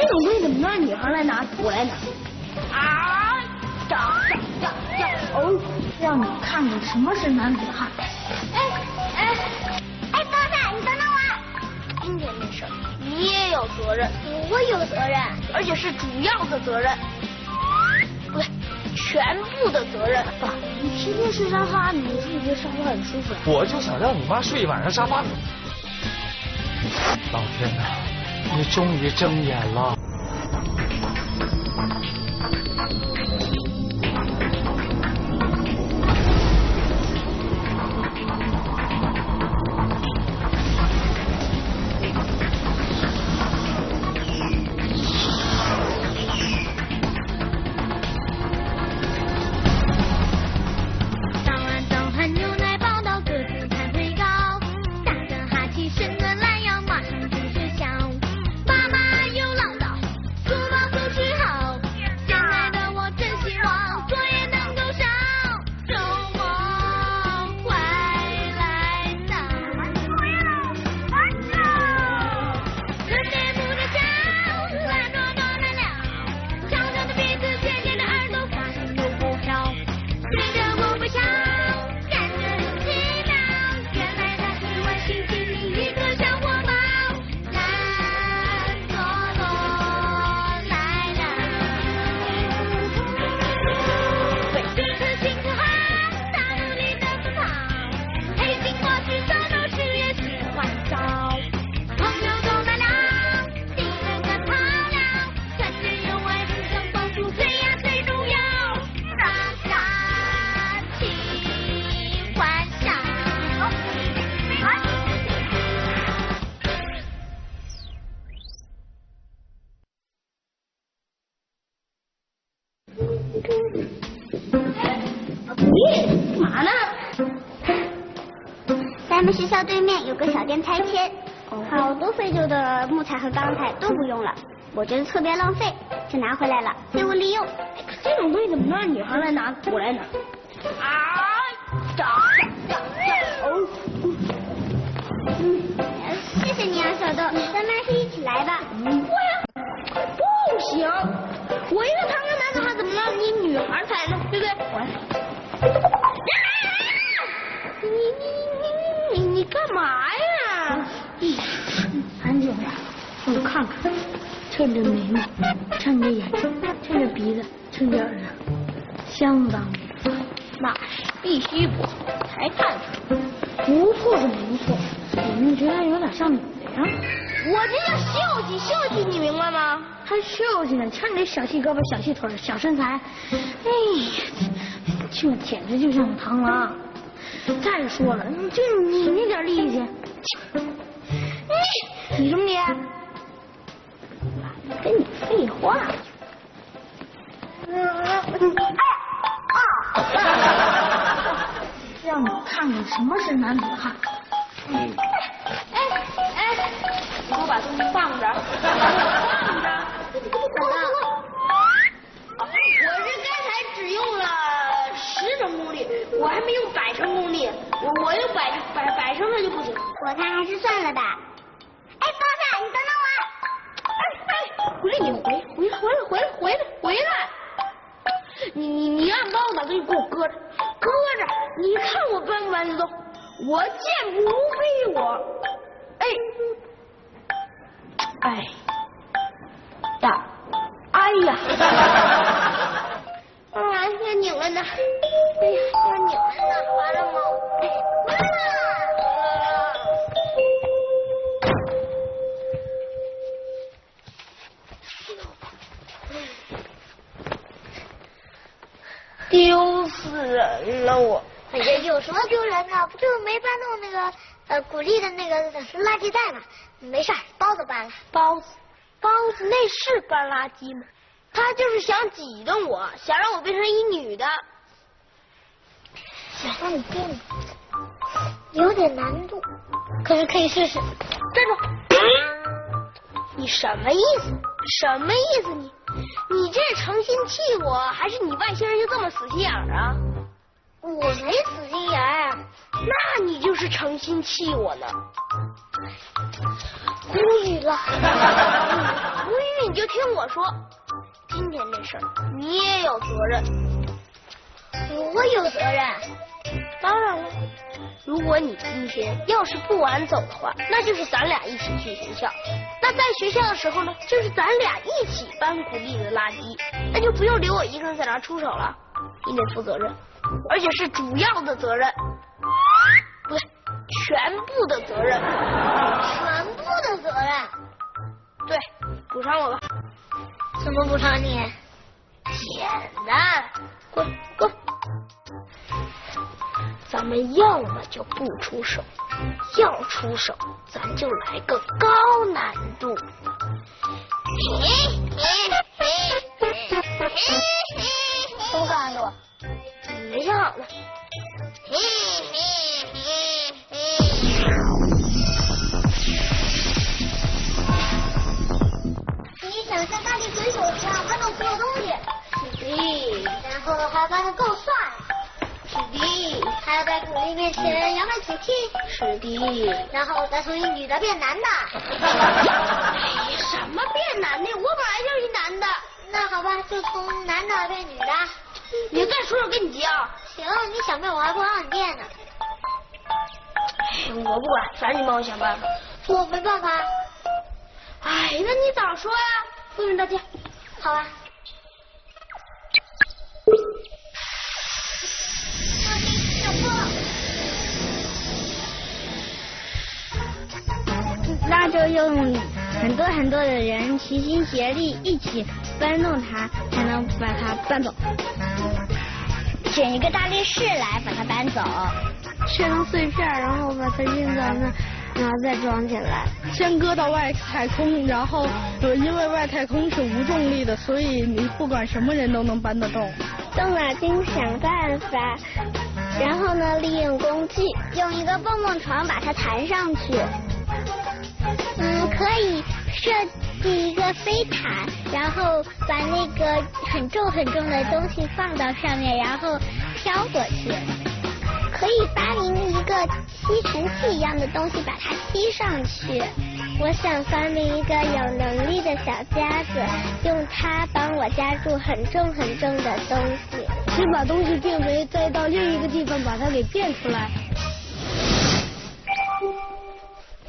种东西怎么能让女孩来拿？我来拿。啊！哦，让你看看什么是男子汉。包子，你等等我。今天的事儿你也有责任，我有责任，而且是主要的责任，不对，全部的责任。爸，你天天睡沙发，你是不是觉得沙发很舒服呀？我就想让你妈睡一晚上沙发。老天哪，你终于睁眼了。干嘛呢？咱们学校对面有个小店拆迁，好多废旧的木材和钢材都不用了，我觉得特别浪费，就拿回来了，废物利用。这种东西怎么能让女孩来拿？我来拿。啊！哦。谢谢你啊，小豆，咱们还是一起来吧。不行，我一个堂哥男子汉，怎么让你女孩踩呢？对不对？你干嘛呀？安静点，我看看，趁着眉毛，趁着眼睛，趁着鼻子，趁着耳朵，相当不错。那是必须不错才看出来。不错是不错，我们觉得有点像女的呀。我这叫秀气，秀气你明白吗？还秀气呢，瞧你这小细胳膊、小细腿、小身材，哎呀，这简直就像个螳螂。再说了，就你那点力气，你什么你？懒得跟你废话。让你看看什么是男子汉。你给我把东西放这儿，放这儿。我这刚才只用了10成功力，我还没用100成功力，我用百成的就不行。我看还是算了吧。包子，你等等我。回来，回来！你让包子把东西给我搁着，你看我搬不搬得动？我健步如飞，我。哎呀！要拧了呢！要拧了呢！完了吗？完了！丢死人了我！哎呀，有什么丢人的？不就是没搬动那个鼓励的那个垃圾袋吗？没事，包子搬了。包子那是搬垃圾吗？他就是想挤动我，想让我变成一女的。想让你变，有点难度，可是可以试试。站住！你什么意思？你这是诚心气我，还是你外星人就这么死心眼儿啊？我没死心眼儿。那你就是诚心气我呢。无语了。无语你就听我说，今天这事儿你也有责任。我有责任。当然了，如果你今天要是不晚走的话，那就是咱俩一起去学校。那在学校的时候呢，就是咱俩一起搬谷地的垃圾，那就不用留我一个人在那儿出手了。你得负责任，而且是主要的责任，不对，全部的责任。全部的责任。对，补偿我吧。怎么补偿你？简单，滚滚。咱们要么就不出手，要出手咱就来个高难度。什么高难度？没想好呢。你想像大力水手一样搬动所有东西。是的。然后还要搬得够帅。是的。还要在鼓励面前扬眉吐气。是的。然后再从一女的变男的。哎，什么变男的？我本来就是一男的。那好吧，就从男的变女的。你再说我跟你急啊！行，你想变我还不让你变呢。我不管，反正你帮我想办法。我没办法。哎，那你早说呀！不准道歉。好啊。那就用很多的人齐心协力一起搬动它，才能把它搬走。选一个大力士来把它搬走，切成碎片，然后把它运到那，然后再装起来。先搁到外太空，然后因为外太空是无重力的，所以你不管什么人都能搬得动。动脑筋想办法，然后呢，利用工具，用一个蹦蹦床把它弹上去。可以设计一个飞毯，然后把那个很重的东西放到上面，然后飘过去。可以发明一个吸尘器一样的东西，把它吸上去。我想发明一个有能力的小夹子，用它帮我夹住很重的东西。先把东西变为，再到另一个地方把它给变出来。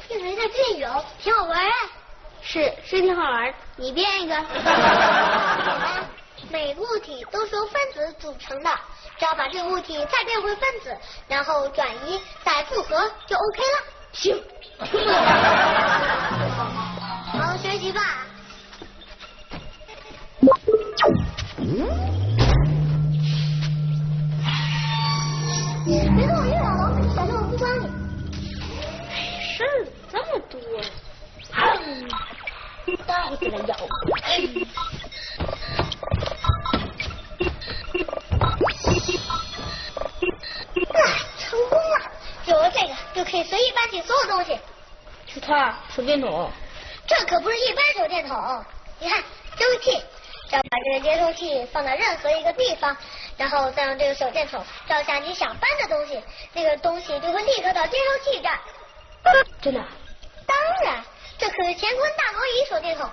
变为再变有，挺好玩。是挺好玩。你变一个。每个物体都是由分子组成的，只要把这个物体再变回分子，然后转移再复合就 OK 了。行。好好学习吧。别跟我越老王，小心我不帮你。事儿这么多，倒起来咬。成功了！有了这个，就可以随意搬起所有东西。就它手电筒，这可不是一般手电筒。你看，接收器，只要把这个接收器放到任何一个地方，然后再用这个手电筒照下你想搬的东西，那个东西就会立刻到接收器这儿。真的？当然，这可是乾坤大挪移手电筒。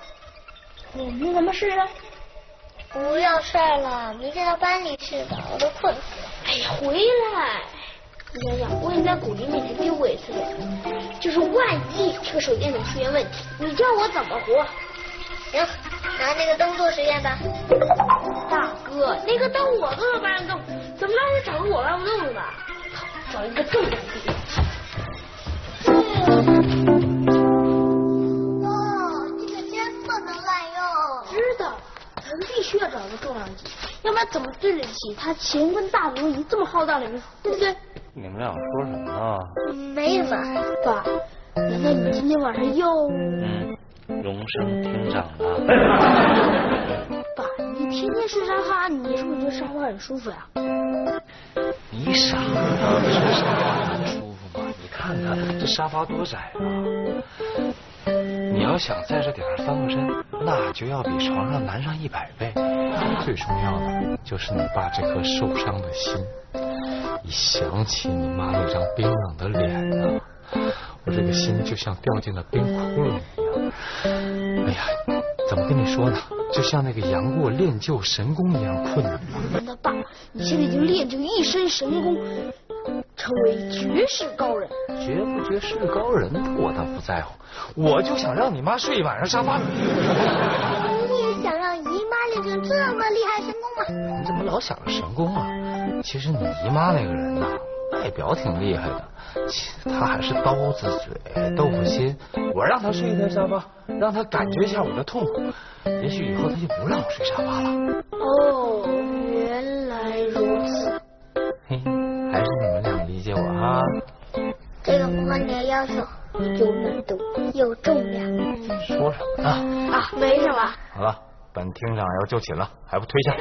你怎么试试？不要晒了，明天到班里去吧，我都困死了。哎呀，回来！你想想，我已经在鼓励面前丢过一次脸，就是万一这个手电筒出现问题，你叫我怎么活？行，拿那个灯做实验吧。大哥，那个灯我都能搬得动，怎么让你找个我搬不动的呢？找一个重量级。这个真不能滥用。知道，咱们必须要找个重量级，要不然怎么对得起他乾坤大挪移这么浩大的名字，对不对？你们俩说什么呢？没什么。爸，难道你今天晚上又……荣升厅长了。爸，你天天睡沙发，你是不是觉得沙发很舒服呀？你傻呀？这沙发很舒服吗？你看看这沙发多窄啊！你要想在这点上翻个身，那就要比床上难上100倍。最重要的就是你爸这颗受伤的心。一想起你妈那张冰冷的脸呢，我这个心就像掉进了冰窟窿一样。哎呀，怎么跟你说呢？就像那个杨过练就神功一样困难。那爸，你现在已经练就一身神功，成为绝世高人。绝不绝世高人我倒不在乎，我就想让你妈睡一晚上沙发。你也想让姨妈练成这么厉害神功吗？你怎么老想着神功啊？其实你姨妈那个人呐，外表挺厉害的，她还是刀子嘴豆腐心。我让她睡一天沙发，让她感觉一下我的痛苦，也许以后她就不让我睡沙发了。哦，原来如此。嘿，还是你们俩理解我啊。这个符合你的要求，有难度有重量。说什么呢？啊，没什么。好了，本厅长要就寝了，还不退下？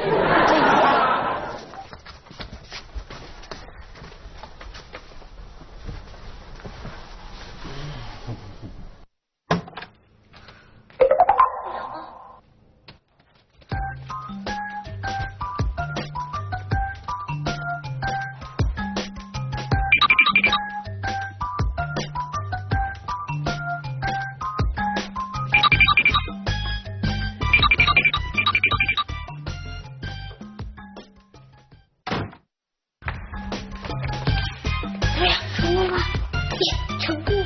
成功了，耶，成功了！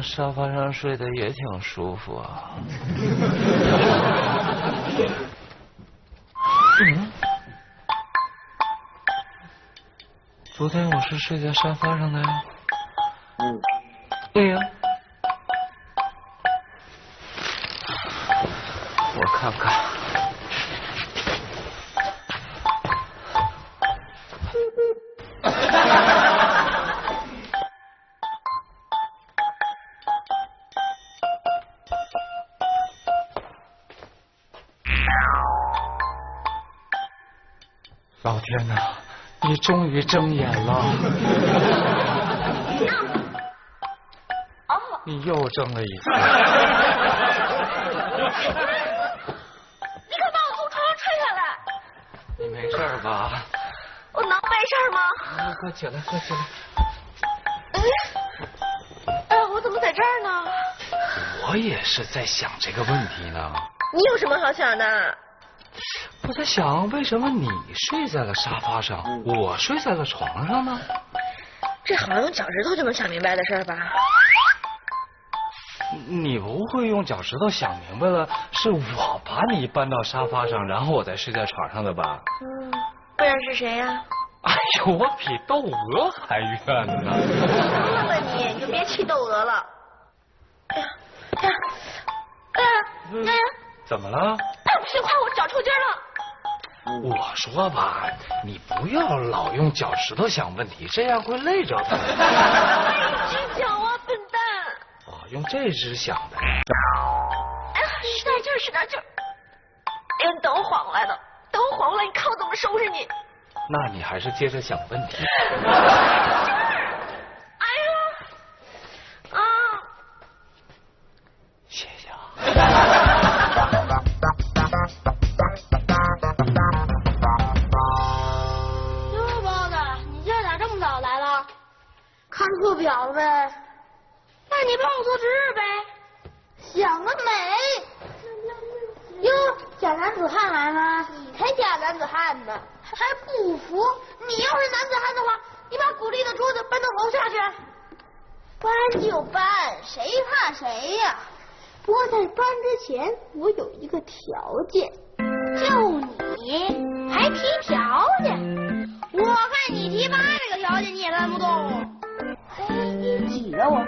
沙发上睡得也挺舒服啊。昨天我是睡在沙发上的呀。对呀。我看看。老天哪，你终于睁眼了！你又睁了一次。你可把我从床上踹下来！你没事吧？我能没事吗？快起来，快起来！我怎么在这儿呢？我也是在想这个问题呢。你有什么好想的？我在想，为什么你睡在了沙发上，我睡在了床上呢？这好像用脚趾头就能想明白的事儿吧？你不会用脚趾头想明白了，是我把你搬到沙发上，然后我再睡在床上的吧？不然是谁呀？哎呦，我比窦娥还冤呢！行了吧你就别气窦娥了。怎么了？不行，快我脚抽筋了。我说吧，你不要老用脚趾头想问题，这样会累着他。只脚啊，笨蛋！哦，用这只想的。哎呀，使点劲儿，使点劲儿！哎呀，你等我缓过来的，等我缓过来，你看我怎么收拾你。那你还是接着想问题。哎呀，啊！谢谢啊。哟，包子，你今儿咋这么早来了？看错表了呗？那你帮我做值日呗。想得美！哟，假男子汉来了！你才假男子汉呢，还不服？你要是男子汉的话，你把古丽的桌子搬到楼下去。搬就搬，谁怕谁呀？不过在搬之前，我有一个条件。就你还提条件？我看你提800个条件你也搬不动。你挤着我。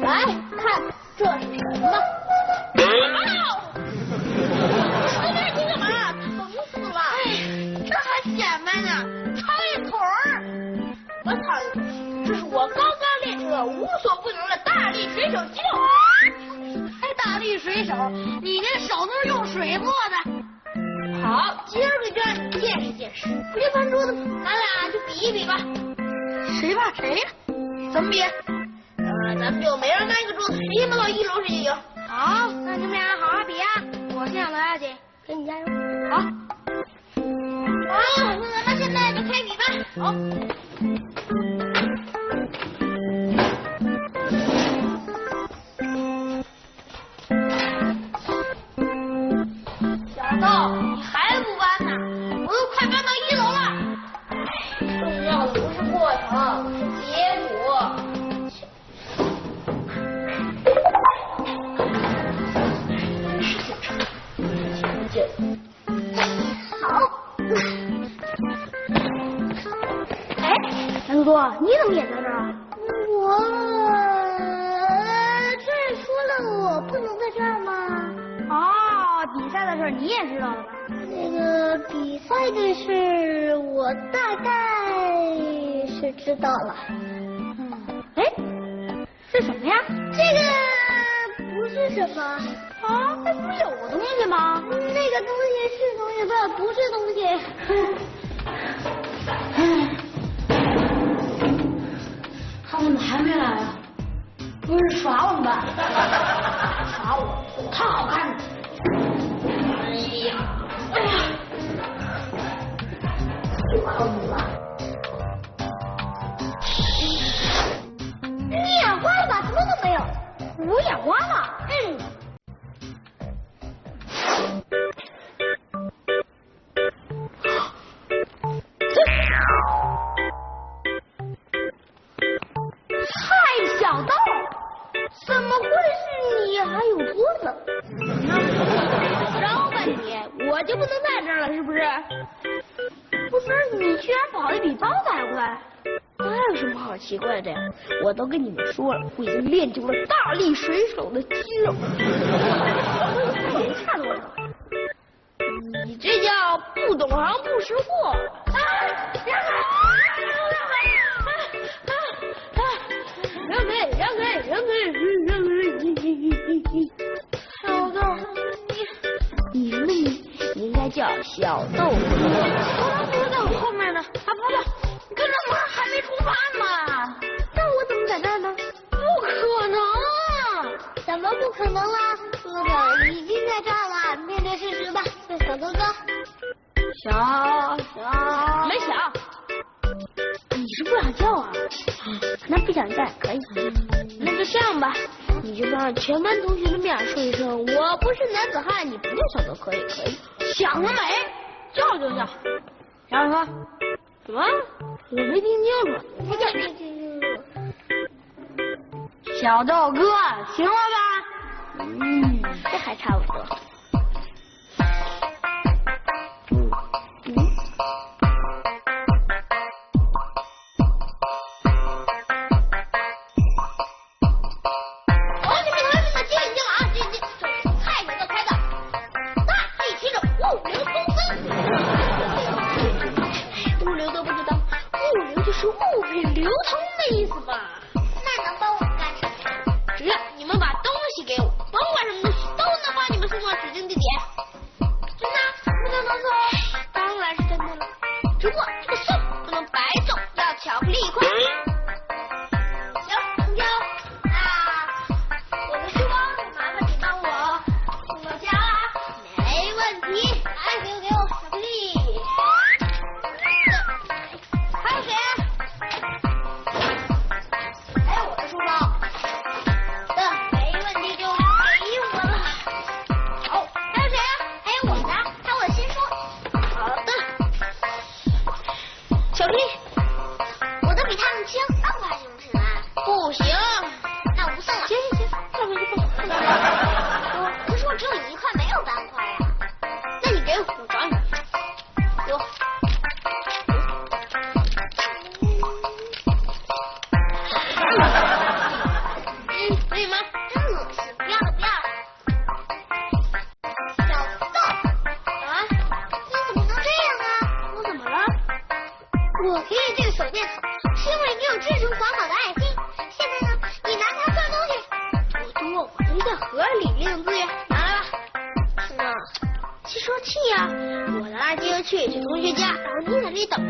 来看这是什么？你干嘛？疼死了！这还显摆呢，超一腿儿。我操！这是我刚刚练出的无所不能的大力水手肌肉。还大力水手，你那手都是用水做的。好，今儿个就让你见识见识。别搬桌子，咱俩就比一比吧。谁怕谁呀？怎么比？咱们就每人拿一个桌子，谁先搬到1楼谁就赢。好，那你们俩好好比啊！我先上楼下去，给你加油。好。好，那咱们现在就开比吧。好。小豆，你还不搬呢？我都快搬到1楼了。重要的不是过程，是结果。好。哎，南多，你怎么也在这儿啊？我这说了我不能在这儿吗？哦，比赛的事你也知道了吧？那个比赛的事我大概是知道了。哎，是什么呀？这个不是什么。啊，那不是有个东西吗？那个东西是东西吧，不是东西。他怎么还没来啊？不是耍我们吧？耍我，太好看了！哎呀，就靠你了。你眼花了吧？什么都没有。我眼花了。小豆，怎么会是你？还有桌子？饶吧你，我就不能在这儿了是不是？不是，你居然跑得比包子还快，那有什么好奇怪的呀？我都跟你们说了，我已经练就了大力水手的肌肉。你差多少？你这叫不懂行不识货。让开！小豆，你什么你应该叫小豆。我不是在我后面呢。啊，不是，你看这门还没出发呢。那我怎么在这儿呢？不可能啊！怎么不可能啦？哥哥已经在这儿了，面对事实吧，小哥哥。小没小。你是不想叫啊？那不想叫也可以。那就这样吧，你就当着全班同学的面说一声，我不是男子汉，你不用小豆可以。想得美，叫就叫。小豆说，什么？我没听清楚。小豆哥，行了吧？这还差不多。物品流通的意思吧？那能帮我干什么？只要你们把东西给我，甭管什么东西，都能帮你们送到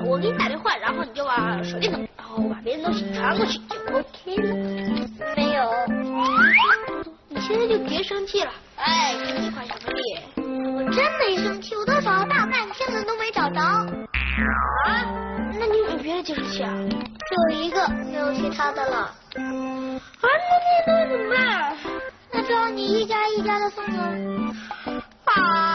我给你打电话，然后你就往手电筒，然后把别人东西传过去就 OK 了。没有。你现在就别生气了。哎，生气快巧克力。我真没生气，我都找了大半天了都没找着。啊？那你有别的计时器啊？就一个，没有其他的了。啊，那怎么办？那只好你一家一家的送了。啊！